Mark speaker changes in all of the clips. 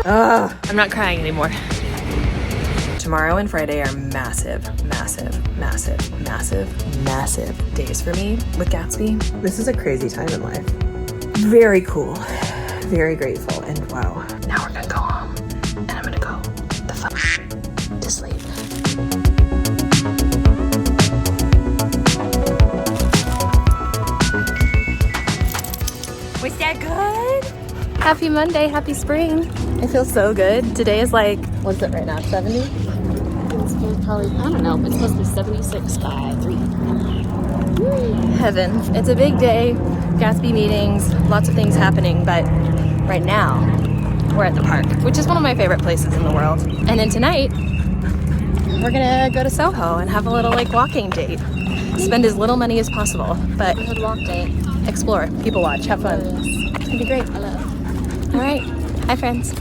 Speaker 1: I'm not crying anymore. Tomorrow and Friday are massive days for me with Gatsby. This is a crazy time in life. Very cool, very grateful, and wow. Now we're gonna go home, and I'm gonna go the fuck to sleep. Was that good? Happy Monday, happy spring. I feel so good. Today is like, what's it right now, 70? It's probably, I don't know, it's supposed to be 76 by 3. Heaven. It's a big day, Gatsby meetings, lots of things happening, but right now, we're at the park, which is one of my favorite places in the world. And then tonight, we're gonna go to Soho and have a little like walking date. Spend as little money as possible, but walk date. Explore, people watch, have fun. It's gonna be great. All right, hi friends.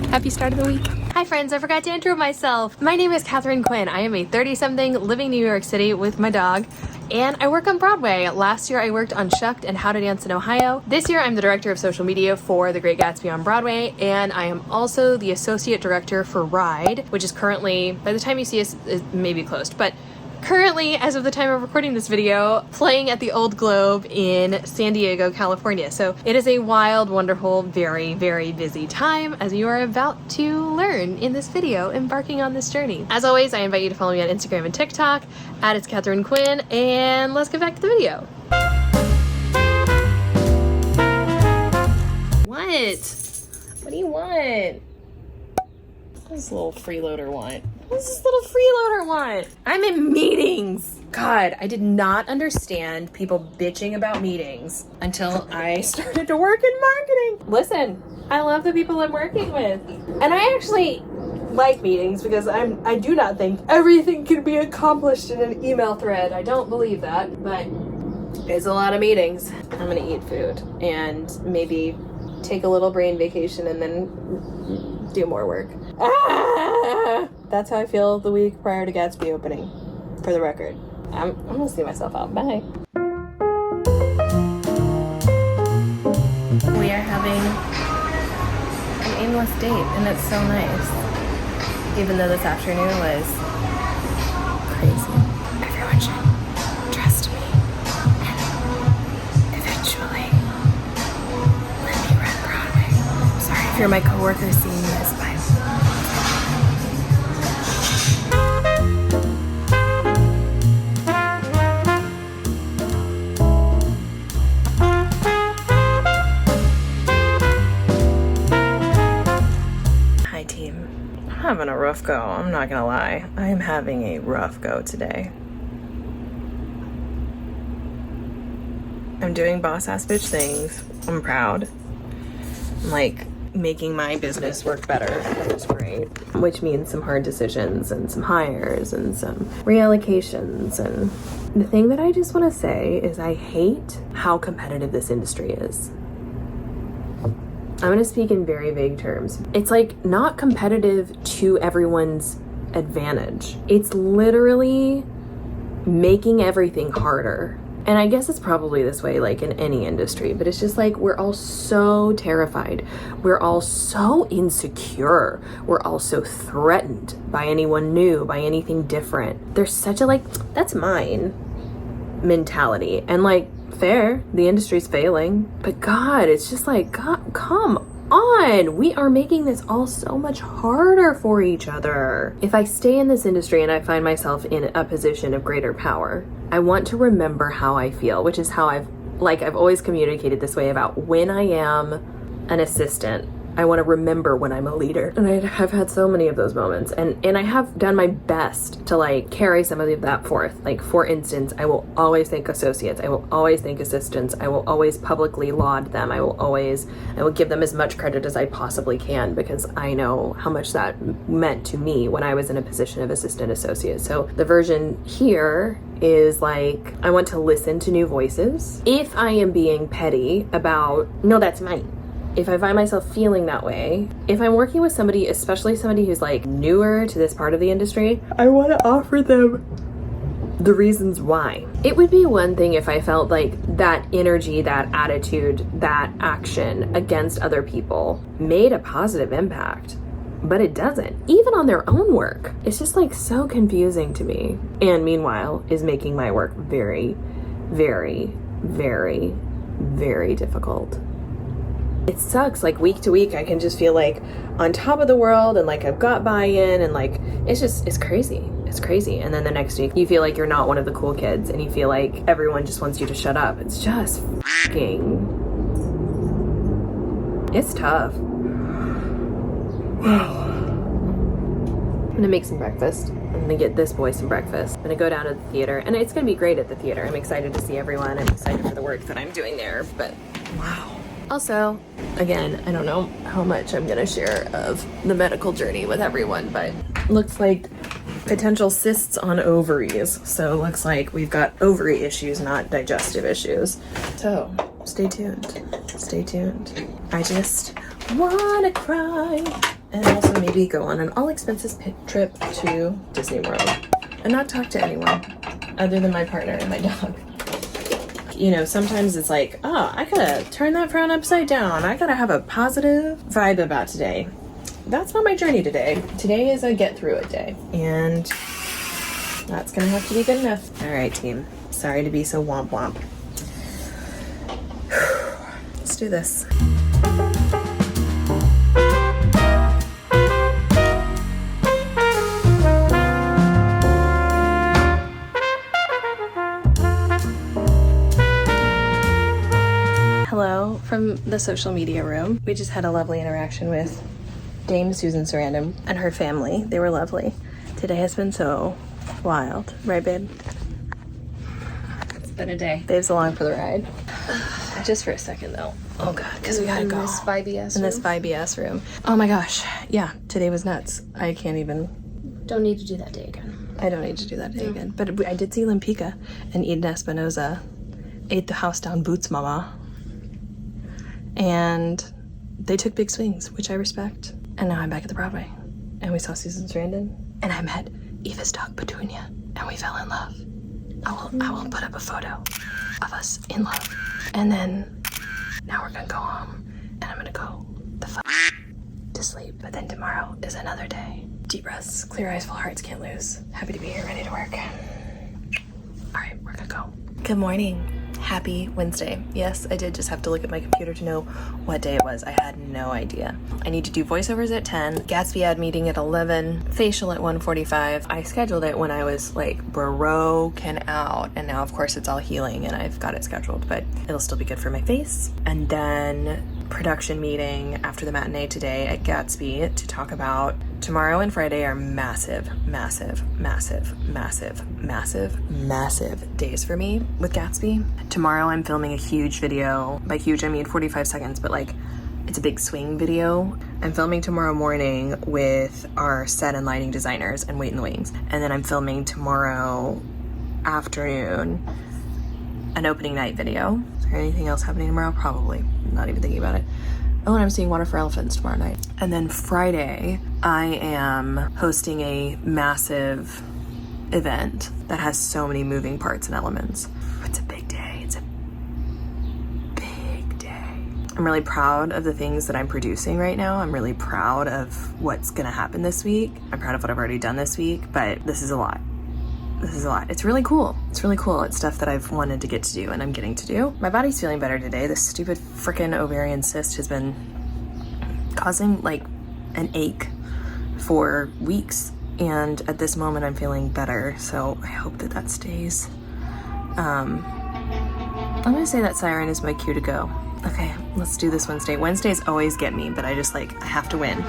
Speaker 1: Happy start of the week. Hi friends, I forgot to intro myself. My name is Katharine Quinn. I am a 30-something living in New York City with my dog, and I work on Broadway. Last year I worked on Shucked and How to Dance in Ohio. This year I'm the director of social media for The Great Gatsby on Broadway, and I am also the associate director for Ride, which is currently, by the time you see us, it may be closed, but currently, as of the time of recording this video, playing at the Old Globe in San Diego, California. So it is a wild, wonderful, very, very busy time, as you are about to learn in this video, embarking on this journey. As always, I invite you to follow me on Instagram and TikTok, @It's Katharine Quinn, and let's get back to the video. What do you want? What does this little freeloader want? What does this little freeloader want? I'm in meetings. God, I did not understand people bitching about meetings until I started to work in marketing. Listen, I love the people I'm working with. And I actually like meetings because I do not think everything can be accomplished in an email thread. I don't believe that, but it's a lot of meetings. I'm gonna eat food and maybe take a little brain vacation and then do more work. That's how I feel the week prior to Gatsby opening, for the record. I'm gonna see myself out. Bye. We are having an aimless date, and it's so nice. Even though this afternoon was crazy. Everyone should trust me. And eventually, let me run Broadway. Sorry if you're my coworker seeing this, but having a rough go. I'm not gonna lie. I am having a rough go today. I'm doing boss ass bitch things. I'm proud. I'm like making my business work better, which is great. Which means some hard decisions and some hires and some reallocations. And the thing that I just want to say is I hate how competitive this industry is. I'm going to speak in very vague terms. It's like not competitive to everyone's advantage. It's literally making everything harder. And I guess it's probably this way like in any industry, but it's just like we're all so terrified. We're all so insecure. We're all so threatened by anyone new, by anything different. There's such a like, that's mine mentality. And like, fair, the industry's failing, but God, it's just like, God, come on. We are making this all so much harder for each other. If I stay in this industry and I find myself in a position of greater power, I want to remember how I feel, which is how I've always communicated this way about when I am an assistant. I want to remember when I'm a leader. And I have had so many of those moments. And I have done my best to like carry some of that forth. Like for instance, I will always thank associates. I will always thank assistants. I will always publicly laud them. I will give them as much credit as I possibly can because I know how much that meant to me when I was in a position of assistant associate. So the version here is like, I want to listen to new voices. If I am being petty about, no, that's mine. If I find myself feeling that way, if I'm working with somebody, especially somebody who's like newer to this part of the industry, I want to offer them the reasons why. It would be one thing if I felt like that energy, that attitude, that action against other people made a positive impact, but it doesn't, even on their own work. It's just like so confusing to me. And meanwhile is making my work very, very, very, very difficult. It sucks. Like week to week, I can just feel like on top of the world and like I've got buy-in and like, it's crazy. It's crazy. And then the next week you feel like you're not one of the cool kids and you feel like everyone just wants you to shut up. It's just it's tough. I'm gonna make some breakfast. I'm gonna get this boy some breakfast. I'm gonna go down to the theater and it's gonna be great at the theater. I'm excited to see everyone. I'm excited for the work that I'm doing there, but wow. Also, again, I don't know how much I'm gonna share of the medical journey with everyone, but looks like potential cysts on ovaries. So it looks like we've got ovary issues, not digestive issues. So stay tuned, stay tuned. I just wanna cry and also maybe go on an all expenses trip to Disney World and not talk to anyone other than my partner and my dog. You know, sometimes it's like, oh, I gotta turn that frown upside down. I gotta have a positive vibe about today. That's not my journey today. Today is a get through it day. And that's gonna have to be good enough. All right, team. Sorry to be so womp womp. Let's do this. Hello from the social media room. We just had a lovely interaction with Dame Susan Sarandon and her family. They were lovely. Today has been so wild. Right, babe?
Speaker 2: It's been a day.
Speaker 1: Babe's along for the ride. Just for a second, though. Oh, God, because we gotta go.
Speaker 2: In this 5ES
Speaker 1: In this 5ES room. Oh, my gosh. Yeah, today was nuts. I can't even...
Speaker 2: Don't need to do that day again.
Speaker 1: I don't need to do that day again. But I did see Lempicka and Eden Espinosa ate the house down boots, mama. And they took big swings, which I respect. And now I'm back at the Broadway. And we saw Susan Sarandon. And I met Eva's dog, Petunia. And we fell in love. I will put up a photo of us in love. And then, now we're gonna go home. And I'm gonna go the fuck to sleep. But then tomorrow is another day. Deep breaths, clear eyes, full hearts, can't lose. Happy to be here, ready to work. All right, we're gonna go. Good morning. Happy Wednesday. Yes, I did just have to look at my computer to know what day it was. I had no idea. I need to do voiceovers at 10, Gatsby ad meeting at 11, facial at 1:45. I scheduled it when I was like broken out, and now of course it's all healing and I've got it scheduled, but it'll still be good for my face. And then production meeting after the matinee today at Gatsby to talk about tomorrow and Friday are massive, massive, massive, massive, massive, massive days for me with Gatsby. Tomorrow I'm filming a huge video. By huge, I mean 45 seconds, but like it's a big swing video. I'm filming tomorrow morning with our set and lighting designers and Wait in the Wings. And then I'm filming tomorrow afternoon an opening night video. Is there anything else happening tomorrow? Probably. I'm not even thinking about it. Oh, and I'm seeing Water for Elephants tomorrow night. And then Friday, I am hosting a massive event that has so many moving parts and elements. It's a big day. It's a big day. I'm really proud of the things that I'm producing right now. I'm really proud of what's gonna happen this week. I'm proud of what I've already done this week, but this is a lot. This is a lot. It's really cool. It's really cool. It's stuff that I've wanted to get to do and I'm getting to do. My body's feeling better today. This stupid frickin' ovarian cyst has been causing like an ache for weeks. And at this moment I'm feeling better. So I hope that that stays. I'm gonna say that siren is my cue to go. Okay, let's do this Wednesday. Wednesdays always get me, but I have to win.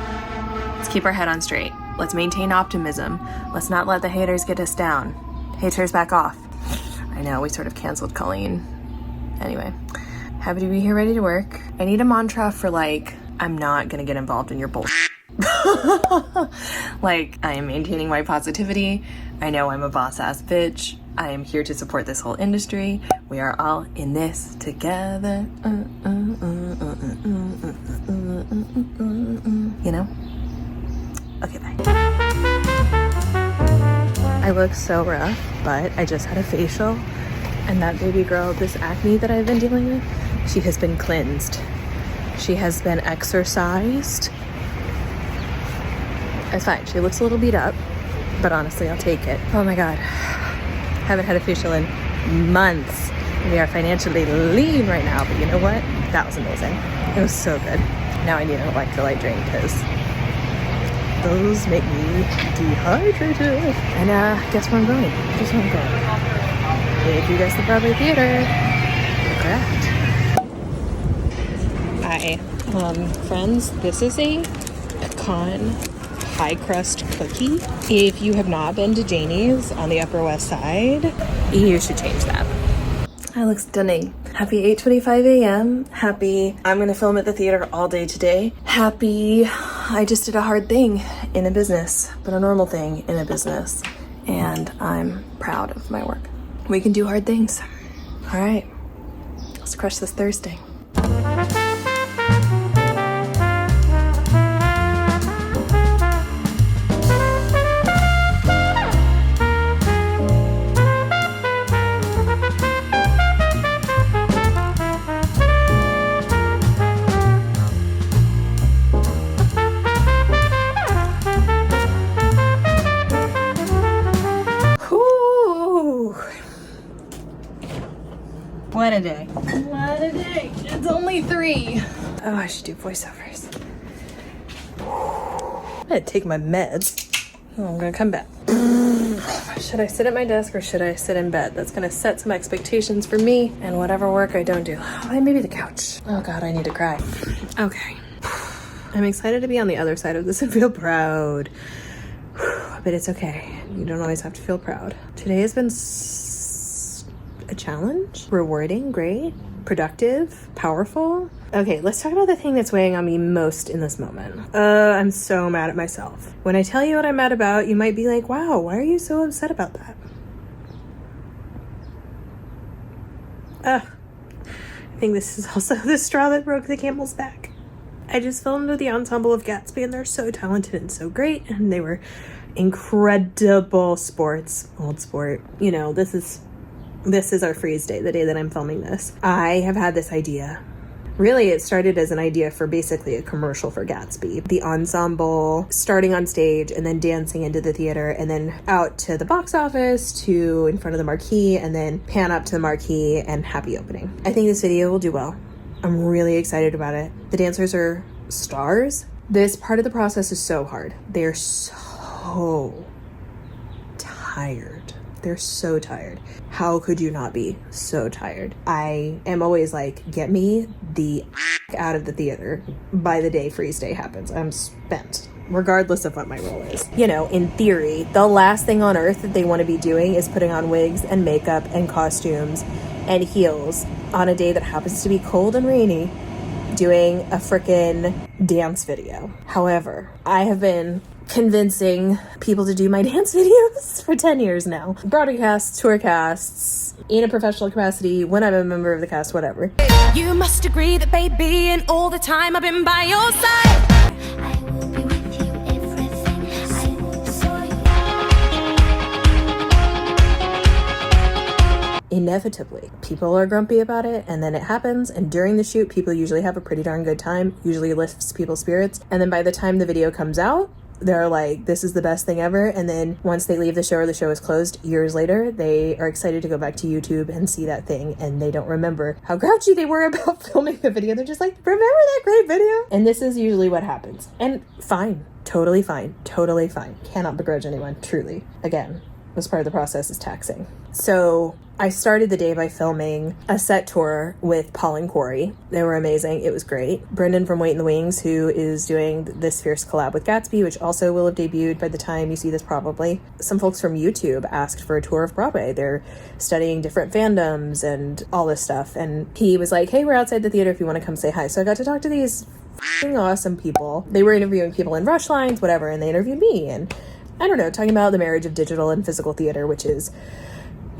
Speaker 1: Let's keep our head on straight. Let's maintain optimism. Let's not let the haters get us down. Haters back off. I know, we sort of canceled Colleen. Anyway, happy to be here, ready to work. I need a mantra for like, I'm not gonna get involved in your bullshit. Like, I am maintaining my positivity. I know I'm a boss-ass bitch. I am here to support this whole industry. We are all in this together. You know? Okay, bye. I I look so rough, but I just had a facial, and that baby girl, this acne that I've been dealing with, she has been cleansed. She has been exercised. It's fine. She looks a little beat up, but honestly, I'll take it. Oh my God. Haven't had a facial in months. We are financially lean right now, but you know what? That was amazing. It was so good. Now I need an electrolyte drink because those make me dehydrated. And guess where I'm going? Guess where I'm going? If you guys the Broadway Theater, correct. Hi, friends. This is a pecan pie crust cookie. If you have not been to Janie's on the Upper West Side, you should change that. I look stunning. Happy 8:25 a.m. Happy I'm gonna film at the theater all day today. Happy I just did a hard thing in a business, but a normal thing in a business. And I'm proud of my work. We can do hard things. All right, let's crush this Thursday. What a day. What a day. It's only 3. Oh, I should do voiceovers. I'm gonna take my meds. Oh, I'm gonna come back. Should I sit at my desk or should I sit in bed? That's gonna set some expectations for me and whatever work I don't do. Maybe the couch. Oh God, I need to cry. Okay. I'm excited to be on the other side of this and feel proud. But it's okay. You don't always have to feel proud. Today has been a challenge, rewarding, great, productive, powerful. Okay, let's talk about the thing that's weighing on me most in this moment. I'm so mad at myself. When I tell you what I'm mad about, you might be like, wow, why are you so upset about that? I think this is also the straw that broke the camel's back. I just filmed with the ensemble of Gatsby and they're so talented and so great, and they were incredible sports. Old sport. You know, this is our freeze day, the day that I'm filming this. I have had this idea. Really, it started as an idea for basically a commercial for Gatsby. The ensemble starting on stage and then dancing into the theater and then out to the box office to in front of the marquee and then pan up to the marquee and happy opening. I think this video will do well. I'm really excited about it. The dancers are stars. This part of the process is so hard. They're so tired. They're so tired. How could you not be so tired? I am always like, get me the out of the theater by the day freeze day happens. I'm spent, regardless of what my role is. You know, in theory, the last thing on earth that they want to be doing is putting on wigs and makeup and costumes and heels on a day that happens to be cold and rainy, doing a frickin' dance video. However, I have been convincing people to do my dance videos for 10 years now. Broadway casts, tour casts, in a professional capacity, when I'm a member of the cast, whatever.
Speaker 3: You must agree that baby, and all the time I've been by your side. I will be with you everything. I saw you.
Speaker 1: Inevitably, people are grumpy about it, and then it happens, and during the shoot, people usually have a pretty darn good time, usually lifts people's spirits, and then by the time the video comes out, they're like, this is the best thing ever. And then once they leave the show or the show is closed years later, they are excited to go back to YouTube and see that thing. And they don't remember how grouchy they were about filming the video. They're just like, remember that great video? And this is usually what happens. And fine, totally fine, totally fine. Cannot begrudge anyone, truly. Again, this part of the process is taxing. So I started the day by filming a set tour with Paul and Corey. They were amazing. It was great. Brendan from Wait in the Wings, who is doing this fierce collab with Gatsby, which also will have debuted by the time you see this probably. Some folks from YouTube asked for a tour of Broadway. They're studying different fandoms and all this stuff. And he was like, hey, we're outside the theater if you want to come say hi. So I got to talk to these f***ing awesome people. They were interviewing people in rush lines, whatever, and they interviewed me. And I don't know, talking about the marriage of digital and physical theater, which is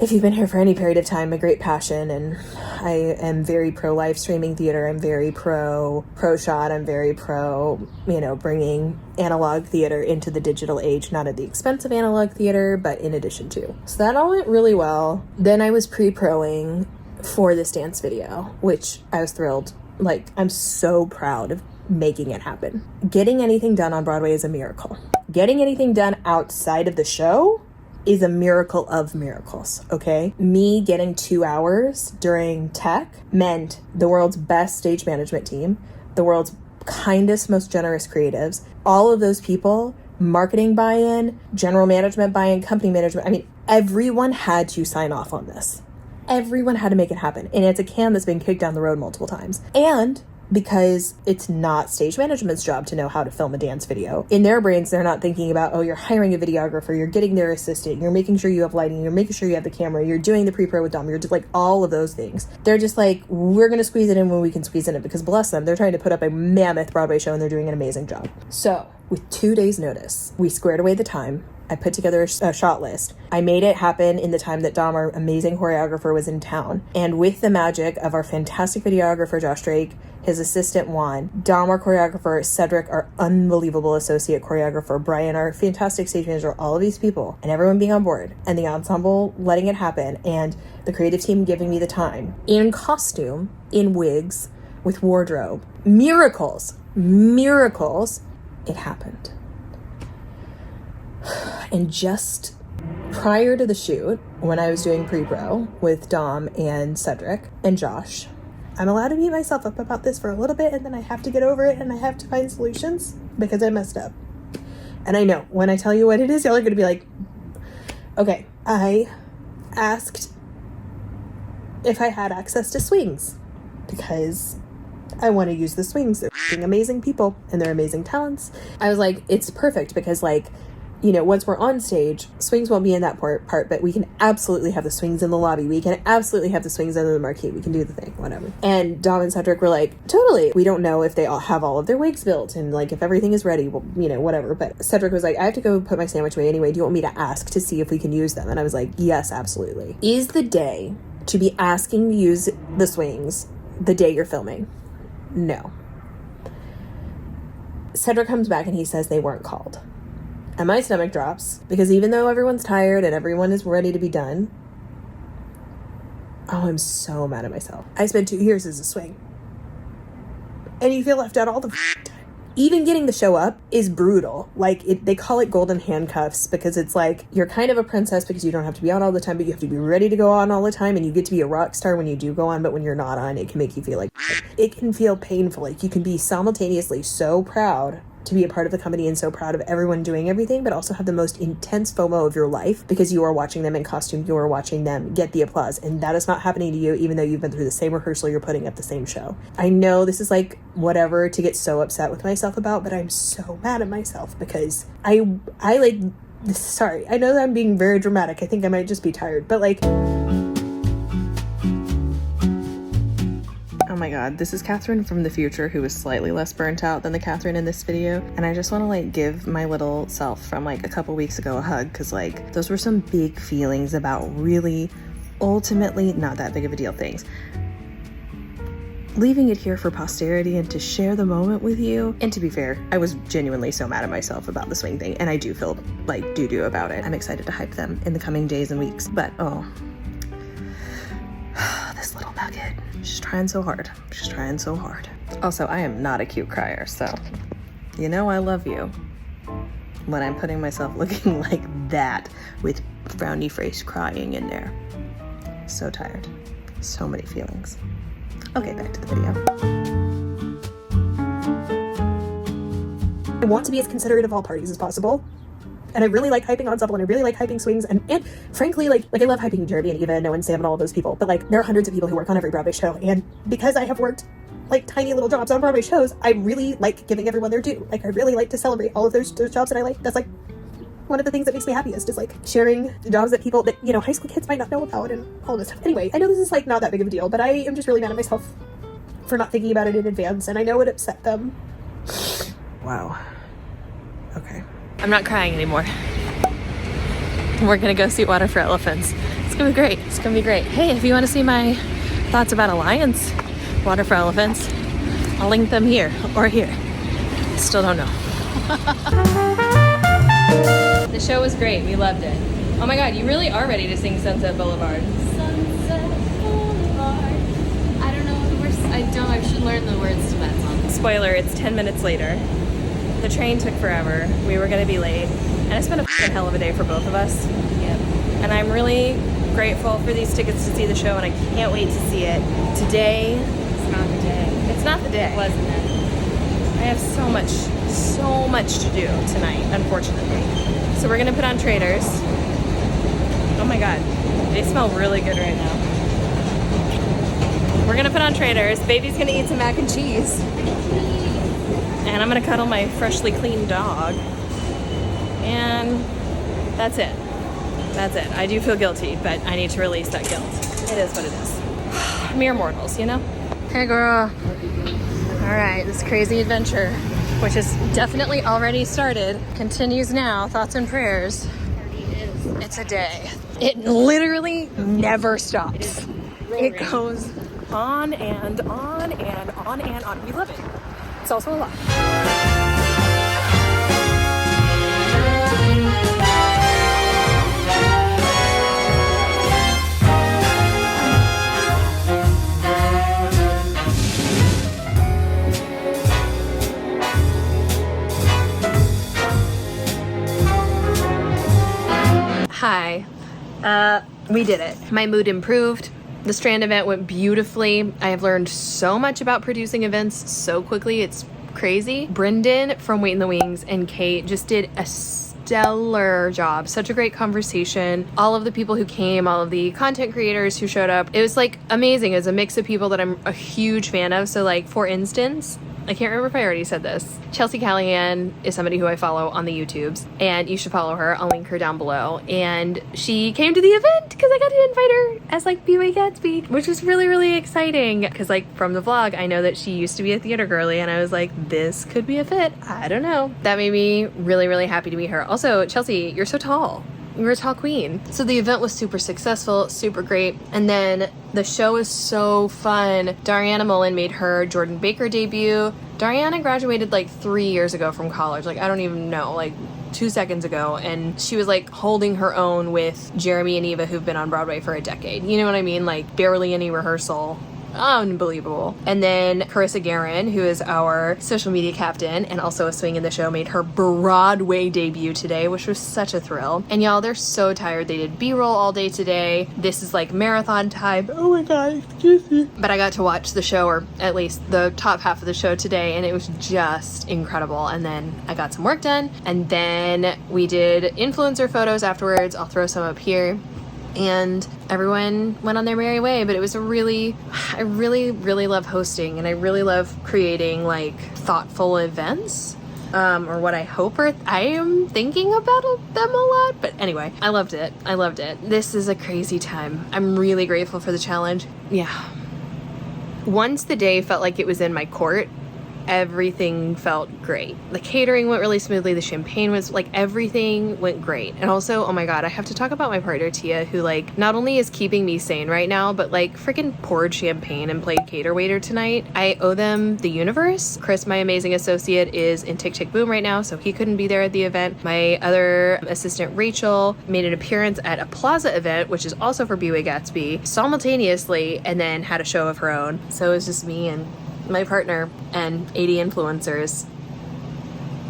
Speaker 1: if you've been here for any period of time, a great passion, and I am very pro live streaming theater. I'm very pro shot. I'm very pro, you know, bringing analog theater into the digital age, not at the expense of analog theater, but in addition to. So that all went really well. Then I was pre-proing for this dance video, which I was thrilled. Like, I'm so proud of making it happen. Getting anything done on Broadway is a miracle. Getting anything done outside of the show is a miracle of miracles, okay? Me getting 2 hours during tech meant the world's best stage management team, the world's kindest, most generous creatives, all of those people, marketing buy-in, general management buy-in, company management. I mean, everyone had to sign off on this. Everyone had to make it happen. And it's a can that's been kicked down the road multiple times. And because it's not stage management's job to know how to film a dance video. In their brains, they're not thinking about, oh, you're hiring a videographer, you're getting their assistant, you're making sure you have lighting, you're making sure you have the camera, you're doing the pre-pro with Dom, you're just like all of those things. They're just like, we're going to squeeze it in when we can squeeze it in, because bless them, they're trying to put up a mammoth Broadway show and they're doing an amazing job. So with 2 days notice, we squared away the time. I put together a shot list. I made it happen in the time that Dom, our amazing choreographer, was in town. And with the magic of our fantastic videographer, Josh Drake, his assistant, Juan, Dom, our choreographer, Cedric, our unbelievable associate choreographer, Brian, our fantastic stage manager, all of these people, and everyone being on board, and the ensemble letting it happen, and the creative team giving me the time, in costume, in wigs, with wardrobe. Miracles, it happened. And just prior to the shoot, when I was doing pre-pro with Dom and Cedric and Josh, I'm allowed to beat myself up about this for a little bit, and then I have to get over it and I have to find solutions because I messed up. And I know when I tell you what it is, y'all are going to be like, okay, I asked if I had access to swings because I want to use the swings. They're f***ing amazing people and they're amazing talents. I was like, it's perfect because, like, you know, once we're on stage, swings won't be in that part, but we can absolutely have the swings in the lobby. We can absolutely have the swings under the marquee. We can do the thing, whatever. And Dom and Cedric were like, totally. We don't know if they all have all of their wigs built and, like, if everything is ready, well, you know, whatever. But Cedric was like, I have to go put my sandwich away anyway. Do you want me to ask to see if we can use them? And I was like, yes, absolutely. Is the day to be asking to use the swings the day you're filming? No. Cedric comes back and he says they weren't called. And my stomach drops because even though everyone's tired and everyone is ready to be done, oh, I'm so mad at myself. I spent 2 years as a swing. And you feel left out all the time. Even getting the show up is brutal. Like, they call it golden handcuffs because it's like you're kind of a princess because you don't have to be on all the time, but you have to be ready to go on all the time, and you get to be a rock star when you do go on, but when you're not on, it can make you feel like it can feel painful. Like, you can be simultaneously so proud to be a part of the company and so proud of everyone doing everything, but also have the most intense FOMO of your life because you are watching them in costume, you are watching them get the applause, and that is not happening to you even though you've been through the same rehearsal, you're putting up the same show. I know this is like whatever to get so upset with myself about, but I'm so mad at myself because I like, sorry, I know that I'm being very dramatic. I think I might just be tired, but like, oh my god, this is Katharine from the future who is slightly less burnt out than the Katharine in this video, and I just want to like give my little self from like a couple weeks ago a hug because like those were some big feelings about really ultimately not that big of a deal things. Leaving it here for posterity and to share the moment with you. And to be fair, I was genuinely so mad at myself about the swing thing, and I do feel like doo-doo about it. I'm excited to hype them in the coming days and weeks, but oh, this little nugget. She's trying so hard. She's trying so hard. Also, I am not a cute crier, so you know I love you when I'm putting myself looking like that with frowny face crying in there. So tired. So many feelings. Okay, back to the video. I want to be as considerate of all parties as possible. And I really like hyping Ensemble, and I really like hyping swings, and frankly, like I love hyping Jeremy and Eva and Noah and Sam and all of those people, but like there are hundreds of people who work on every Broadway show, and because I have worked like tiny little jobs on Broadway shows, I really like giving everyone their due. Like I really like to celebrate all of those jobs that I like. That's like one of the things that makes me happiest is like sharing jobs that people that, you know, high school kids might not know about and all this stuff. Anyway, I know this is like not that big of a deal, but I am just really mad at myself for not thinking about it in advance, and I know it upset them. Wow. Okay.
Speaker 2: I'm not crying anymore. We're gonna go see Water for Elephants. It's
Speaker 1: gonna be great. It's gonna be great. Hey, if you want to see my thoughts about Alliance, Water for Elephants, I'll link them here or here. Still don't know. The show was great. We loved it. Oh my God, you really are ready to sing Sunset Boulevard.
Speaker 2: Sunset Boulevard. I don't know the words. I should learn the words to that song.
Speaker 1: Spoiler, it's 10 minutes later. The train took forever. We were gonna be late. And it's been a fucking hell of a day for both of us.
Speaker 2: Yep.
Speaker 1: And I'm really grateful for these tickets to see the show, and I can't wait to see it. Today,
Speaker 2: It's not the day.
Speaker 1: it's not the day.
Speaker 2: Wasn't it?
Speaker 1: I have so much to do tonight, unfortunately. So we're gonna put on Traders. Oh my God, they smell really good right now. We're gonna put on Traders. Baby's gonna eat some mac and cheese. And I'm gonna cuddle my freshly cleaned dog. And that's it. That's it. I do feel guilty, but I need to release that guilt. It is what it is. Mere mortals, you know? Hey girl. All right, this crazy adventure, which has definitely already started, continues now. Thoughts and prayers. It's a day. It literally never stops. It goes on and on and on and on. We love it. It's also a lot. Hi. We did it. My mood improved. The Strand event went beautifully. I have learned so much about producing events so quickly. It's crazy. Brendan from Wait in the Wings and Kate just did a stellar job. Such a great conversation. All of the people who came, all of the content creators who showed up, it was like amazing. It was a mix of people that I'm a huge fan of. So like, for instance, I can't remember if I already said this. Chelsea Callahan is somebody who I follow on the YouTubes, and you should follow her. I'll link her down below. And she came to the event because I got to invite her as like Great Gatsby, which was really, really exciting. Because like from the vlog, I know that she used to be a theater girly, and I was like, this could be a fit. I don't know. That made me really, really happy to meet her. Also, Chelsea, you're so tall. You're a tall queen. So the event was super successful, super great. And then the show is so fun. Dariana Mullen made her Jordan Baker debut. Dariana graduated like 3 years ago from college. Like, I don't even know, like 2 seconds ago. And she was like holding her own with Jeremy and Eva, who've been on Broadway for a decade. You know what I mean? Like barely any rehearsal. Unbelievable. And then Carissa Guerin, who is our social media captain and also a swing in the show, made her Broadway debut today, which was such a thrill. And y'all, they're so tired. They did B-roll all day today. This is like marathon time. Oh my God, excuse me. But I got to watch the show, or at least the top half of the show today, and it was just incredible. And then I got some work done, and then we did influencer photos afterwards. I'll throw some up here. And everyone went on their merry way, but it was I really love hosting, and I really love creating like thoughtful events, or what I hope I am thinking about them a lot. But anyway, I loved it. This is a crazy time. I'm really grateful for the challenge. Yeah. Once the day felt like it was in my court, everything felt great. The catering went really smoothly. The champagne was like, everything went great. And also, oh my God, I have to talk about my partner Tia, who like not only is keeping me sane right now, but like freaking poured champagne and played cater waiter tonight. I owe them the universe. Chris, my amazing associate, is in Tick Tick Boom right now, so he couldn't be there at the event. My other assistant Rachel made an appearance at a Plaza event, which is also for Great Gatsby, simultaneously, and then had a show of her own. So it was just me and my partner and 80 influencers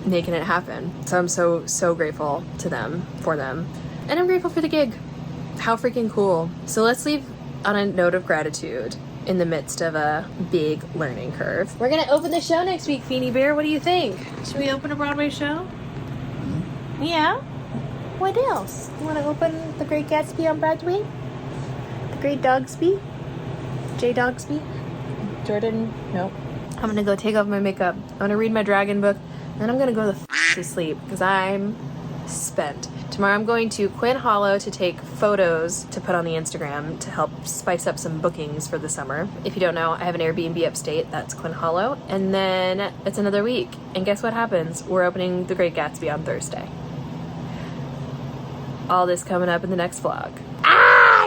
Speaker 1: making it happen. So I'm so grateful to them, for them. And I'm grateful for the gig. How freaking cool. So let's leave on a note of gratitude in the midst of a big learning curve. We're gonna open the show next week, Feeny Bear. What do you think? Should we open a Broadway show? Yeah? What else? You wanna open the Great Gatsby on Broadway? The Great Dogsby? J Dogsby? Jordan, no. I'm gonna go take off my makeup. I'm gonna read my dragon book, and then I'm gonna go to sleep because I'm spent. Tomorrow I'm going to Quinn Hollow to take photos to put on the Instagram to help spice up some bookings for the summer. If you don't know, I have an Airbnb upstate. That's Quinn Hollow. And then it's another week. And guess what happens? We're opening the Great Gatsby on Thursday. All this coming up in the next vlog.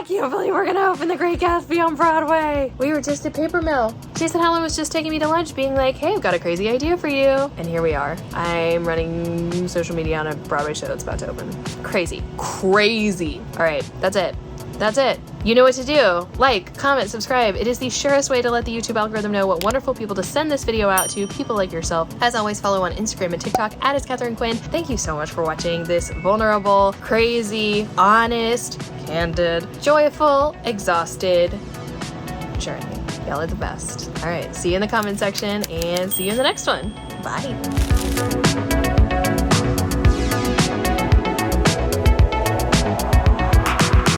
Speaker 1: can't believe we're gonna open the Great Gatsby on Broadway. We were just at Paper Mill. Jason Helen was just taking me to lunch being like, hey, I've got a crazy idea for you. And here we are. I'm running social media on a Broadway show that's about to open. Crazy. Crazy. All right, that's it. That's it. You know what to do. Like, comment, subscribe. It is the surest way to let the YouTube algorithm know what wonderful people to send this video out to, people like yourself. As always, follow on Instagram and TikTok at It's Katharine Quinn. Thank you so much for watching this vulnerable, crazy, honest, candid, joyful, exhausted journey. Y'all are the best. All right, see you in the comment section and see you in the next one. Bye.